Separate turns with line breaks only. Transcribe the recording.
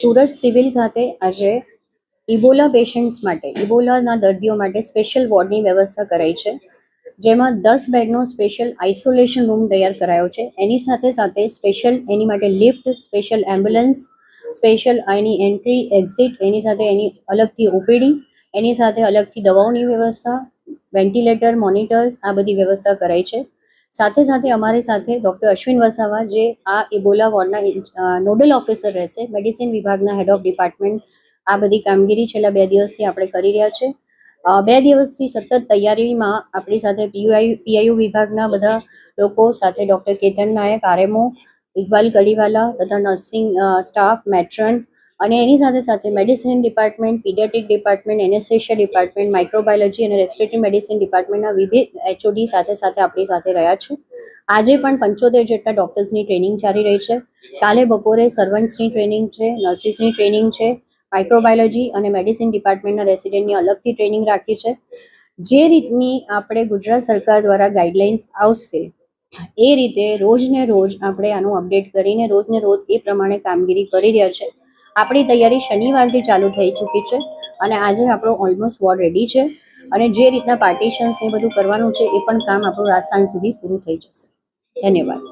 Surat civil ખાતે આજે Ebola patients માટે ઇબોલાના દર્દીઓ માટે સ્પેશિયલ વોર્ડની વ્યવસ્થા કરાઈ છે, જેમાં 10 બેડનો સ્પેશિયલ આઇસોલેશન રૂમ તૈયાર કરાયો છે. એની સાથે સાથે સ્પેશિયલ એની માટે લિફ્ટ, સ્પેશિયલ એમ્બ્યુલન્સ, સ્પેશિયલ એની એન્ટ્રી એક્ઝિટ, એની સાથે એની અલગથી ઓપીડી, એની સાથે અલગથી દવાઓની વ્યવસ્થા, વેન્ટિલેટર, મોનિટર્સ, આ બધી વ્યવસ્થા કરાઈ છે. સાથે સાથે અમારી સાથે ડૉક્ટર અશ્વિન વસાવા, જે આ ઇબોલા વોર્ડના નોડલ ઓફિસર રહેશે, મેડિસિન વિભાગના હેડ ઓફ ડિપાર્ટમેન્ટ, આ બધી કામગીરી છેલ્લા 2 દિવસથી આપણે કરી રહ્યા છે. 2 દિવસથી સતત તૈયારીમાં આપણી સાથે પીઆઈયુ વિભાગના બધા લોકો સાથે ડૉક્ટર કેતન નાયક, આરએમઓ, ઇકબાલ કડીવાલા તથા નર્સિંગ સ્ટાફ, મેટ્રન અને એની સાથે સાથે medicine department, paediatric department, anaesthesia department, microbiology અને રેસ્પિરેટરી મેડિસિન ડિપાર્ટમેન્ટના વિવિધ એચઓડી સાથે સાથે આપણી સાથે રહ્યા છે. આજે પણ 75 જેટલા ડૉક્ટર્સની ટ્રેનિંગ ચાલી રહી છે. કાલે બપોરે સર્વન્ટ્સની ટ્રેનિંગ છે, નર્સિસની ટ્રેનિંગ છે, માઇક્રોબાયોલોજી અને મેડિસિન ડિપાર્ટમેન્ટના રેસિડેન્ટની અલગથી ટ્રેનિંગ રાખી છે. જે રીતની આપણે ગુજરાત સરકાર દ્વારા ગાઈડલાઇન્સ આવશે એ રીતે રોજને રોજ આપણે આનું અપડેટ કરીને રોજને રોજ એ પ્રમાણે કામગીરી કરી રહ્યા છે. આપણી તૈયારી શનિવારથી ચાલુ થઈ ચૂકી છે અને આજે આપણો ઓલમોસ્ટ વોર્ડ રેડી છે અને જે રીતના પાર્ટીશન્સ એ બધું કરવાનું છે એ પણ કામ આપણું રાત સાંજ સુધી પૂરું થઈ જશે. ધન્યવાદ.